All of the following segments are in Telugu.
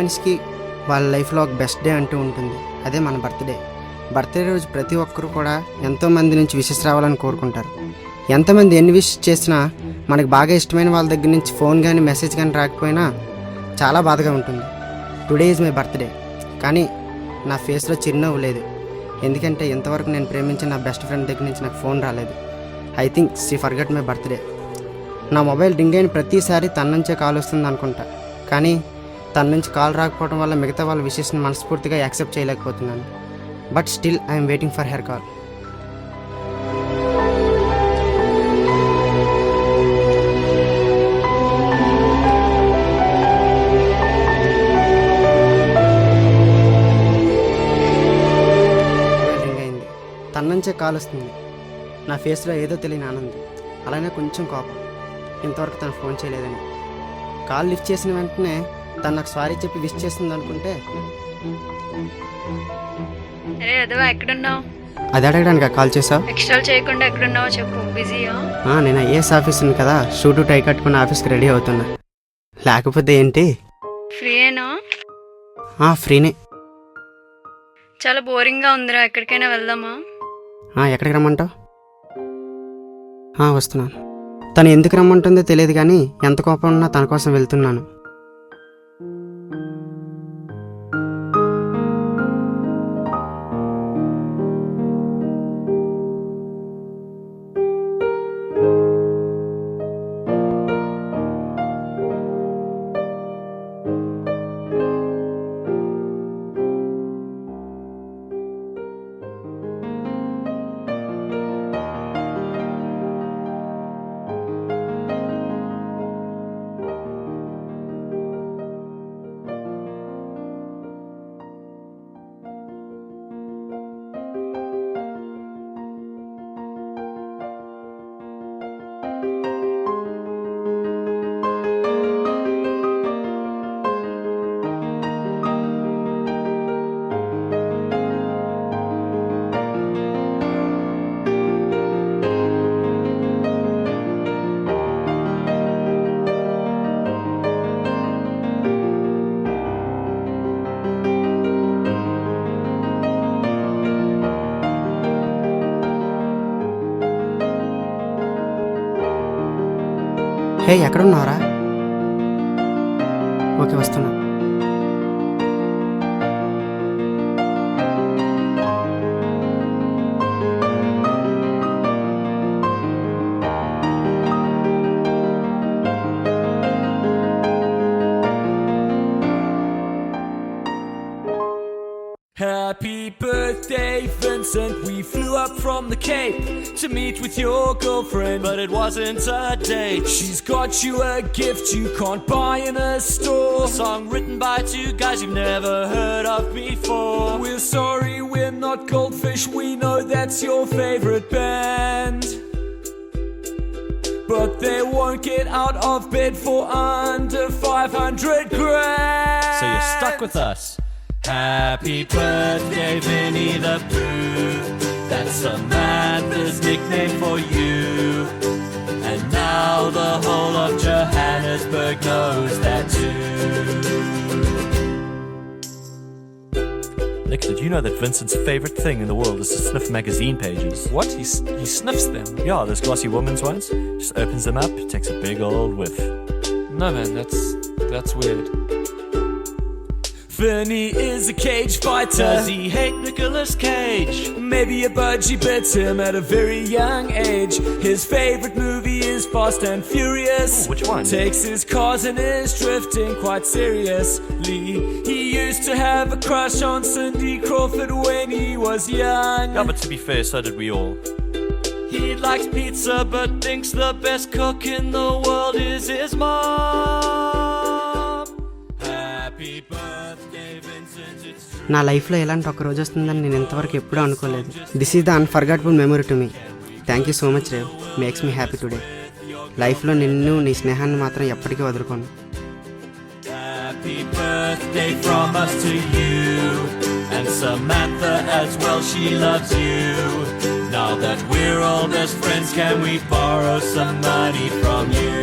మనిషికి వాళ్ళ లైఫ్లో ఒక బెస్ట్ డే అంటూ ఉంటుంది, అదే మన బర్త్డే రోజు ప్రతి ఒక్కరు కూడా ఎంతోమంది నుంచి విషెస్ రావాలని కోరుకుంటారు. ఎంతమంది ఎన్ని విష్ చేసినా మనకు బాగా ఇష్టమైన వాళ్ళ దగ్గర నుంచి ఫోన్ కానీ మెసేజ్ కానీ రాకపోయినా చాలా బాధగా ఉంటుంది. టుడే ఈజ్ మై బర్త్డే, కానీ నా ఫేస్లో చిరునవ్వు లేదు. ఎందుకంటే ఇంతవరకు నేను ప్రేమించిన నా బెస్ట్ ఫ్రెండ్ దగ్గర నుంచి నాకు ఫోన్ రాలేదు. I think she forgot my birthday. నా మొబైల్ రింగ్ అయిన ప్రతిసారి తన నుంచే కాల్ వస్తుంది అనుకుంటా, కానీ తన నుంచి కాల్ రాకపోవడం వల్ల మిగతా వాళ్ళ విషెస్ని మనస్ఫూర్తిగా యాక్సెప్ట్ చేయలేకపోతున్నాను. But still I'm waiting for her call. Ring అయింది, తన నుంచే కాల్ వస్తుంది. నా ఫేస్లో ఏదో తెలియని ఆనందం, అలానే కొంచెం కోపం, ఇంతవరకు తను ఫోన్ చేయలేదని. కాల్ లిఫ్ట్ చేసిన వెంటనే తను నాకు సారీ చెప్పి విష్ చేస్తుంది అనుకుంటే, ఎక్కడున్నావు? అది అడగడానికి కాల్ చేసావు? ఎక్స్ట్రా చేయకుండా ఎక్కడున్నావు చెప్పు. బిజీయా? నేను ఐఏఎస్ ఆఫీసర్ని కదా, షూటు టై కట్టుకుని ఆఫీస్కి రెడీ అవుతున్నా. లేకపోతే ఏంటి? ఫ్రీయేనా? ఫ్రీనే. చాలా బోరింగ్గా ఉందిరా, ఎక్కడికైనా వెళ్దామా? ఎక్కడికి రమ్మంటావు? వస్తున్నాను. తను ఎందుకు రమ్మంటుందో తెలియదు, కానీ ఎంత కోపం ఉన్నా తన కోసం వెళ్తున్నాను. హే, ఎక్కడున్నారా? ఓకే, వస్తున్నా. Happy birthday, Vincent. We flew up from the Cape to meet with your girlfriend, but it wasn't a date. She's got you a gift you can't buy in a store. A song written by two guys you've never heard of before. We're sorry we're not Goldfish, we know that's your favorite band, but they won't get out of bed for under 500 grand. So you're stuck with us. Happy birthday, Winnie the Pooh. That's Samantha's nickname for you. And now the whole of Johannesburg knows that too. Nick, did you know that Vincent's favorite thing in the world is to sniff magazine pages? What? He sniffs them? Yeah, those glossy women's ones. Just opens them up, takes a big old whiff. No man, that's weird. Vinny is a cage fighter. Does he hate Nicolas Cage? Maybe a budgie bit him at a very young age. His favorite movie is Fast and Furious. Ooh, which one? Takes his cars and is drifting quite seriously. He used to have a crush on Cindy Crawford when he was young. Yeah, but to be fair, so did we all. He likes pizza but thinks the best cook in the world is his mom. Happy birthday, Vincent, it's true. నా లైఫ్లో ఇలాంటి ఒక రోజు వస్తుందని నేను ఇంతవరకు ఎప్పుడూ అనుకోలేదు. This is the unforgettable memory to me. Thank you so much rave, makes me happy today. లైఫ్లో నిన్ను నీ స్నేహాన్ని మాత్రం ఎప్పటికీ వదులుకోను. Happy birthday from us to you, and Samantha as well, she loves you. Now that we're all best friends, can we borrow some money from you?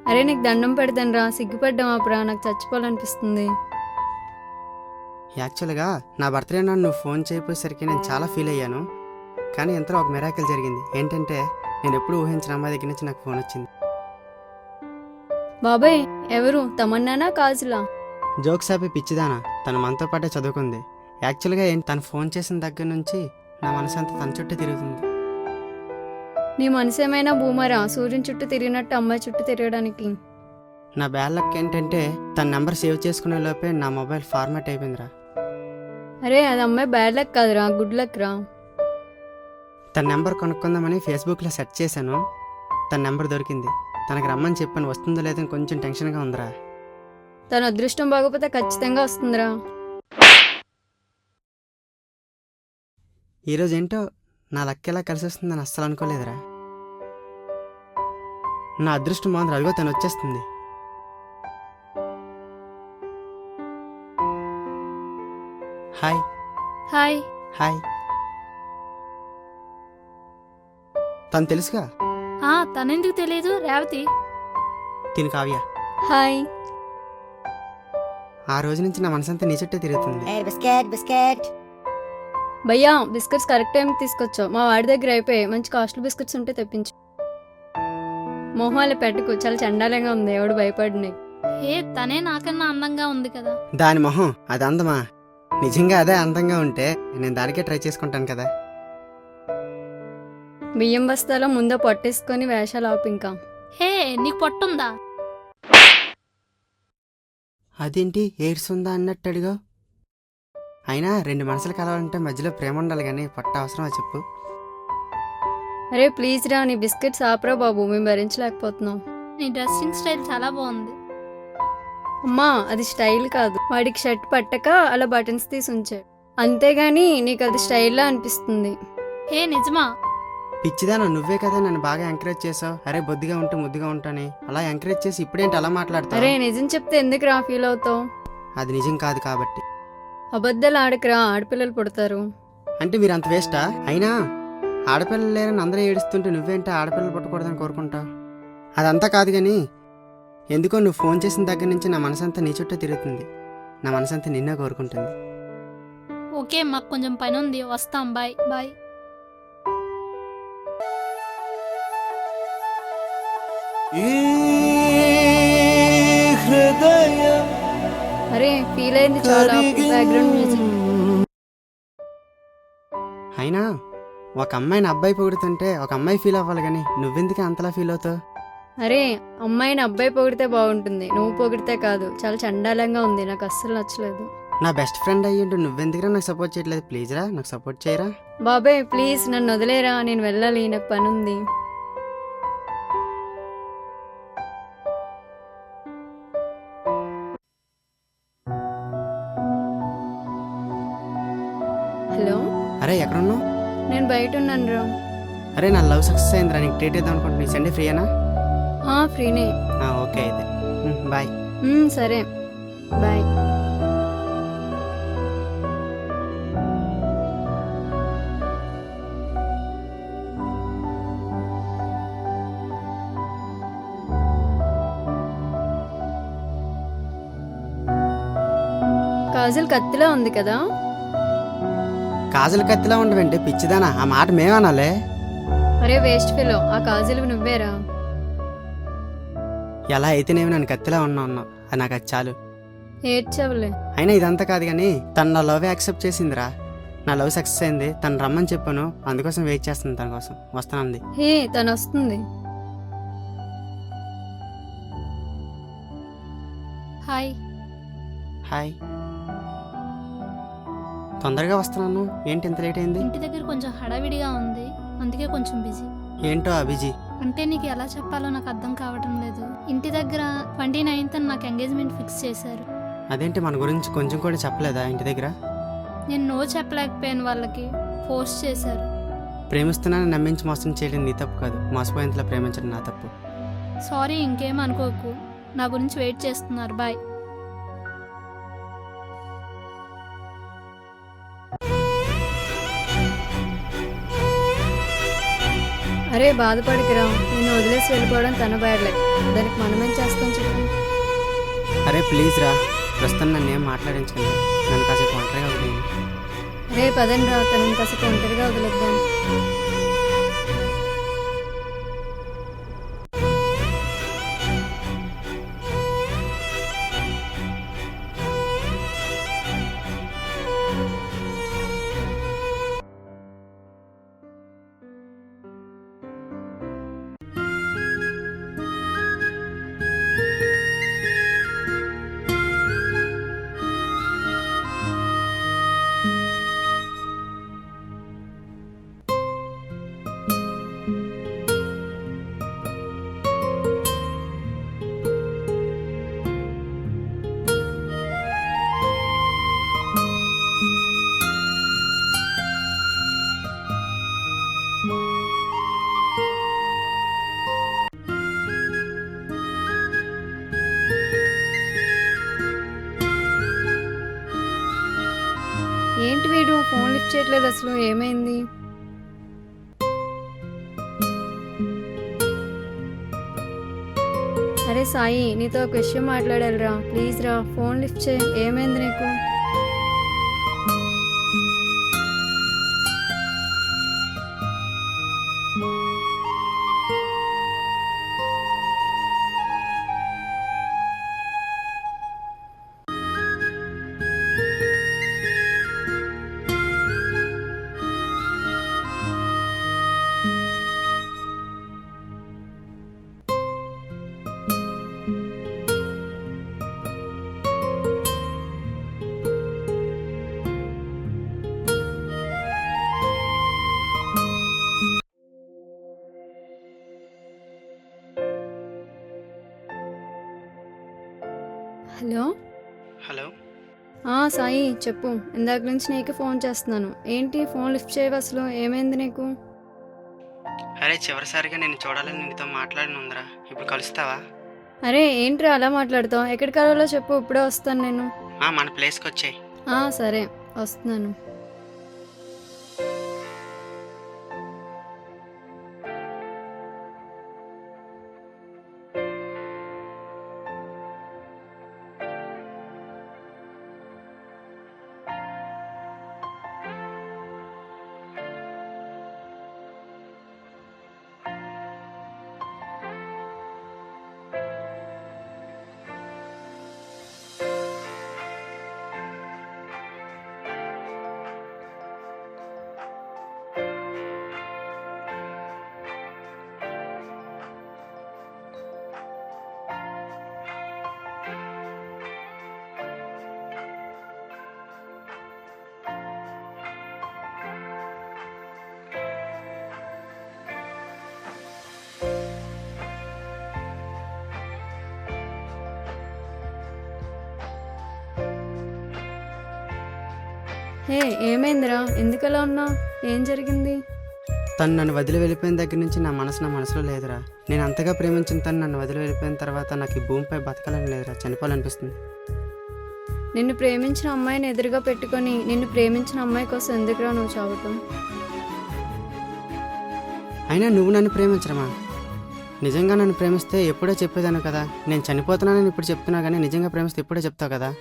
అరే నీకు దండం పెడతాను రా, సిగ్గుపడ్డాం ఆపురా, నాకు చచ్చిపోవాలనిపిస్తుంది. యాక్చువల్గా నా బర్త్డే నాడు నువ్వు ఫోన్ చేయపోయేసరికి నేను చాలా ఫీల్ అయ్యాను. కానీ ఎంతలో ఒక మిరాకిల్ జరిగింది. ఏంటంటే నేను ఎప్పుడు ఊహించిన అమ్మాయి దగ్గర నుంచి నాకు ఫోన్ వచ్చింది. బాబాయ్ ఎవరు, తమన్నానా కాజులా? జోక్స్ ఆపి పిచ్చిదానా, తను మనతో పాటే చదువుకుంది. యాక్చువల్గా తను ఫోన్ చేసిన దగ్గర నుంచి నా మనసు అంతా తన చుట్టూ తిరుగుతుంది. నీ మనసు ఏమైనా భూమరా, సూర్యుని చుట్టూ తిరిగినట్టు అమ్మాయి చుట్టూ తిరగడానికి? నా బ్యాడ్ లక్ ఏంటంటే తన నెంబర్ సేవ్ చేసుకునే లోపే నా మొబైల్ ఫార్మాట్ అయిపోయిందిరా. అరే అది అమ్మాయి బ్యాడ్ లక్ కాదురా, గుడ్ లక్ రా. తన నెంబర్ కొనుక్కుందామని ఫేస్బుక్లో సెర్చ్ చేశాను. తన నెంబర్ దొరికింది. తనకు రమ్మని చెప్పాను. వస్తుందో లేదని కొంచెం టెన్షన్గా ఉందిరా. తన అదృష్టం బాగోపోతే ఖచ్చితంగా వస్తుందిరా. ఈరోజు ఏంటో నా లక్ ఎలా కలిసి వస్తుందని అస్సలు అనుకోలేదురా. నా అదృష్టం బాగుంది. అదిగో తను వచ్చేస్తుంది. Hi hi. హాయ్. తను తెలుసుగా, తనెందుకు తెలియదు? రేవతి. తిను కావ్య. హాయ్. ఆ రోజు నుంచి నా మనసంతా నీ చుట్టే తిరుగుతుంది. భయ్యా బిస్కెట్స్ కరెక్ట్ టైంకి తీసుకొచ్చావు. మా వాడి దగ్గర అయిపోయాయి. మంచి కాస్ట్లీ బిస్కెట్స్ ఉంటే తెప్పించు. మొహాలు పెట్టుకు, చాలా చండాలంగా ఉంది. ఎవడు భయపడినాయి. తనే నాకన్నా అందంగా ఉంది కదా. దాని మొహం అది అందమా? నిజంగా అదే అందంగా ఉంటే నేను దానికే ట్రై చేసుకుంటాను కదా. బియ్యం బస్తాలో ముందు పొట్టేసుకొని వేషాలు ఆపు. ఇంకా నీకు పొట్టుందా? అదేంటి ఎయిడ్స్ ఉందా అన్నట్టు అడిగా. అయినా రెండు మనసులు కలవాలంటే మధ్యలో ప్రేమ ఉండాలి కానీ పొట్ట అవసరమా చెప్పు. అరే ప్లీజ్ రా, నీ బిస్కెట్స్ ఆపరా బాబు, మేము భరించలేకపోతున్నాం. నీ డ్రెస్సింగ్ స్టైల్ చాలా బాగుంది. అమ్మా అది స్టైల్ కాదు, వాడికి షర్ట్ పట్టక అలా బటన్స్ తీసి ఉంచాడు. అంతేగాని నీకు అది స్టైల్లా అనిపిస్తుంది. నిజమా? పిచ్చిదానా, నువ్వే కదా నన్ను బాగా ఎంకరేజ్ చేసావు. అరే బొద్దుగా ఉంటే ముద్దుగా ఉంటాని అలా ఎంకరేజ్ చేసి ఇప్పుడేంటి అలా మాట్లాడతావు? అరే నిజం చెప్తే ఎందుకు రా ఫీల్ అవుతావు? అది నిజం కాదు కాబట్టి. అబద్ధాలు ఆడకరా, ఆడపిల్లలు పుడతారు. అంటే మీరు అంత వేస్టా? అయినా ఆడపిల్లలు లేరని అందరూ ఏడుస్తుంటే నువ్వేంటే ఆడపిల్లలు పుట్టకూడదని కోరుకుంటావు? అదంతా కాదు కానీ ఎందుకో నువ్వు ఫోన్ చేసిన దగ్గర నుంచి నా మనసంతా నీ చుట్టూ తిరుగుతుంది. నా మనసంతా నిన్నే కోరుకుంటుంది. ఓకే, మాకు కొంచెం పని ఉంది, వస్తాం. Bye bye. అరే ఫీల్ అయింది చాలా. Background music. అయినా ఒక అమ్మాయిని అబ్బాయి పొగుడుతుంటే ఒక అమ్మాయి ఫీల్ అవ్వాలి కానీ నువ్వెందుకు అంతలా ఫీల్ అవుతావు? అరే అమ్మాయిని అబ్బాయి పొగిడితే బాగుంటుంది, నువ్వు పొగిడితే కాదు. చాలా చండాలంగా ఉంది, నాకు అస్సలు నచ్చలేదు. నా బెస్ట్ ఫ్రెండ్ అయ్యిండు నువ్వెందుకురా నాకు సపోర్ట్ చేయట్లేదు? ప్లీజ్ రా నాకు సపోర్ట్ చేయరా. బాబాయ్ ప్లీజ్ నన్ను వదిలేరా, నేను వెళ్ళాలి, నాకు పని ఉంది. హలో. అరే ఎక్కడున్నావు? నేను బయట ఉన్నాను రా. అరే నా లవ్ సక్సెస్ అయిందిరా. నీకు ట్రీట్ చేద్దాం అనుకుంటున్నా. సండే ఫ్రీయేనా? ఫ్రీనే. ఓకే అయితే బాయ్. సరే బాయ్. కాజల్ కత్తిలా ఉంది కదా. కాజల్ కత్తిలా ఉండవంటే పిచ్చిదానా, ఆ మాట మేమనాలే. అరే వేస్ట్ ఫెలో, ఆ కాజల్ నువ్వేరా. ఎలా అయితేనేమి నన్ను కత్తిలా ఉన్నావు, అది నాకు అది చాలు. ఏడ్చవలే. అయినా ఇదంతా కాదు కానీ తను నా లవ్ యాక్సెప్ట్ చేసిందిరా. నా లవ్ సక్సెస్ అయింది. తను రమ్మని చెప్పాను, అందుకోసం వెయిట్ చేస్తుంది. తన కోసం వస్తానంది. తను వస్తుంది. హాయ్. హాయ్. తొందరగా వస్తున్నాను, ఏంటి ఇంత లేట్ అయింది? ఇంటి దగ్గర కొంచెం హడావిడిగా ఉంది, అందుకే కొంచెం బిజీ. ఏంటో ఆ బిజీ? అంటే నీకు ఎలా చెప్పాలో నాకు అర్థం కావటం లేదు. ఇంటి దగ్గర 29th నాకు ఎంగేజ్మెంట్ ఫిక్స్ చేశారు. అదేంటి మన గురించి కొంచెం కూడా చెప్పలేదా ఇంటి దగ్గర? నేను నో చెప్పలేకపోయాను, వాళ్ళకి ఫోర్స్ చేశారు. ప్రేమిస్తున్నానని నమ్మించి మోసం చేయడం నీ తప్పు కాదు, మోసపోయేంతలా ప్రేమించడం నా తప్పు. సారీ, ఇంకేం అనుకోకు. నా గురించి వెయిట్ చేస్తున్నారు. బాయ్. అరే బాధపడికిరా, నిన్ను వదిలేసి వెళ్ళిపోవడం తన బ్యాడ్లే. దానికి మనమేం చేస్తాం చెప్పు. అరే ప్లీజ్ రా, ప్రస్తుతం నన్ను ఏం మాట్లాడించండి, నన్ను కాసేపు ఒంటరిగా వదిలేయండి. రే పదండి రా, తనని కాసేపు ఒంటరిగా వదిలేద్దాం. ఏంటి వీడు ఫోన్ లిఫ్ట్ చేయట్లేదు, అసలు ఏమైంది? అరే సాయి, నీతో ఒక విషయం మాట్లాడాలిరా, ప్లీజ్ రా, ఫోన్ లిఫ్ట్ చేయి. ఏమైంది నీకు? హలో. హలో. సాయి చెప్పు, ఇందాక నుంచి నీకు ఫోన్ చేస్తున్నాను. ఏంటి ఫోన్ లిఫ్ట్ చేయవు అసలు, ఏమైంది నీకు? అరే చివరిసారిగా నేను చూడాలని నీతో మాట్లాడిన ఉందిరా, ఇప్పుడు కలుస్తావా? అరే ఏంట్రా అలా మాట్లాడతావు? ఎక్కడికి కావాలో చెప్పు, ఇప్పుడే వస్తాను నేను. మన ప్లేస్కి వచ్చాయి. సరే వస్తున్నాను. హే ఏమైందిరా, ఎందుకలా ఉన్నావు? ఏం జరిగింది? తను నన్ను వదిలి వెళ్ళిపోయిన దగ్గర నుంచి నా మనసులో లేదురా. నేను అంతగా ప్రేమించిన తను నన్ను వదిలి వెళ్ళిపోయిన తర్వాత నాకు ఈ భూమిపై బతకాలని లేదురా, చనిపోవాలనిపిస్తుంది. నిన్ను ప్రేమించిన అమ్మాయిని ఎదురుగా పెట్టుకొని నిన్ను ప్రేమించిన అమ్మాయి కోసం ఎందుకురా నువ్వు చావటం? అయినా నువ్వు నన్ను ప్రేమించడమా? నిజంగా నన్ను ప్రేమిస్తే ఎప్పుడో చెప్పేదాను కదా. నేను చనిపోతున్నానని ఇప్పుడు చెప్తున్నా కానీ నిజంగా ప్రేమిస్తే ఎప్పుడో చెప్తావు కదా.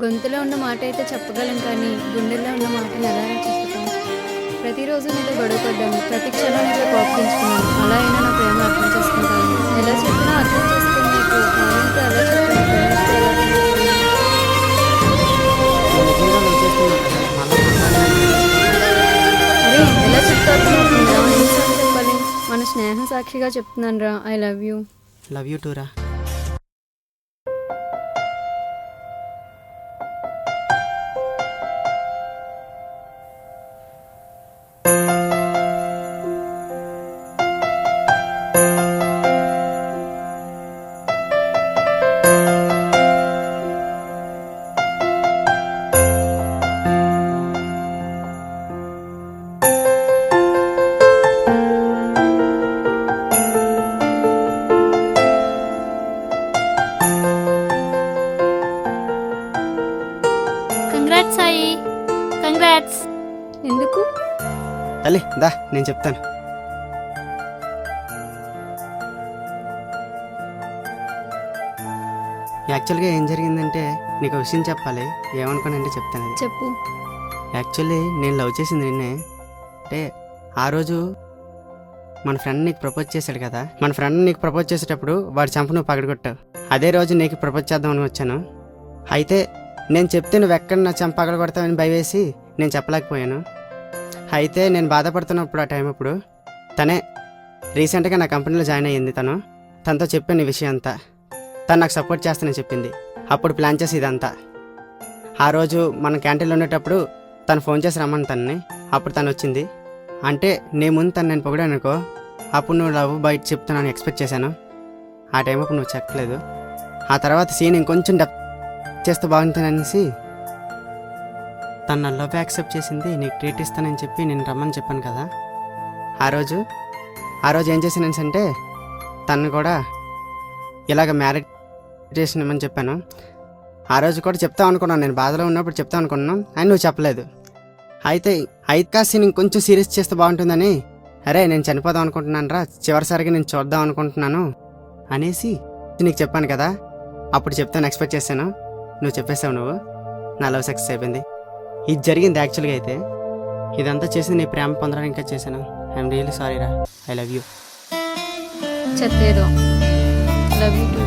గొంతులో ఉన్న మాట అయితే చెప్పగలం కానీ గుండెల్లో ఉన్న మాటని ఎలా చెప్తాం? ప్రతిరోజు నీతో గొడవ పడ్డాను, ప్రతి క్షణం నీతో కోపించుకున్నాను. అలా అయినా నా ప్రేమ అర్థం చేసుకుంటాను. ఎలా చెప్పినా అర్థం చేసుకుని నీకు ఆనంతో ఎలా చెప్పినా అరే ఎలా చెప్తారు? చెప్పాలి, మన స్నేహ సాక్షిగా చెప్తున్నాను రా, I love you. Love you two రా. అలే దా నేను చెప్తాను. యాక్చువల్గా ఏం జరిగిందంటే నీకు ఒక విషయం చెప్పాలి. ఏమనుకోనంటే చెప్తాను అది. చెప్పు. యాక్చువల్లీ నేను లవ్ చేసింది నిన్నే. అంటే ఆ రోజు మన ఫ్రెండ్ నీకు ప్రపోజ్ చేశాడు కదా, మన ఫ్రెండ్ నీకు ప్రపోజ్ చేసేటప్పుడు వాడు చంప నువ్వు పగడగొట్టావు. అదే రోజు నీకు ప్రపోజ్ చేద్దామని వచ్చాను. అయితే నేను చెప్తే నువ్వు ఎక్కడ నా చంప పగలగొడతావని భయవేసి నేను చెప్పలేకపోయాను. అయితే నేను బాధపడుతున్నప్పుడు ఆ టైం అప్పుడు తనే రీసెంట్గా నా కంపెనీలో జాయిన్ అయ్యింది. తనతో చెప్పాను ఈ విషయం అంతా. తను నాకు సపోర్ట్ చేస్తానని చెప్పింది. అప్పుడు ప్లాన్ చేసి ఇదంతా. ఆ రోజు మన క్యాంటీన్లో ఉండేటప్పుడు తను ఫోన్ చేసి రమ్మని తనని. అప్పుడు తను వచ్చింది. అంటే నీ ముందు తను నేను పొగిడాను అనుకో, అప్పుడు నువ్వు లవ్ బయట చెప్తున్నాను ఎక్స్పెక్ట్ చేశాను. ఆ టైం అప్పుడు నువ్వు చెప్పలేదు. ఆ తర్వాత సీన్ ఇంకొంచెం డెప్ చేస్తే బాగుంటుందనేసి తను నా లవ్ యాక్సెప్ట్ చేసింది. నీకు ట్రీట్ ఇస్తానని చెప్పి నేను రమ్మని చెప్పాను కదా. ఆ రోజు ఏం చేశాను అంటే తను కూడా ఇలాగ మ్యారేజ్ చేసినామని చెప్పాను. ఆ రోజు కూడా చెప్తావు అనుకున్నాను, నేను బాధలో ఉన్నప్పుడు చెప్తావు అనుకున్నాను, అని నువ్వు చెప్పలేదు. అయితే సీన్ ఇంకొంచెం సీరియస్ చేస్తే బాగుంటుందని, అరే నేను చనిపోదాం అనుకుంటున్నాను రా, చివరిసారిగా నేను చూద్దాం అనుకుంటున్నాను అనేసి నీకు చెప్పాను కదా. అప్పుడు చెప్తాను ఎక్స్పెక్ట్ చేశాను, నువ్వు చెప్పేసావు. నువ్వు నా లవ్ సక్సెస్ అయిపోయింది. ఇది జరిగింది యాక్చువల్గా. అయితే ఇదంతా చేసింది నీ ప్రేమ పొందడానికి ఇంకా చేశాను. ఐఎమ్ రియల్లీ సారీ రా. I love you. చెత్తేదో. Love you two.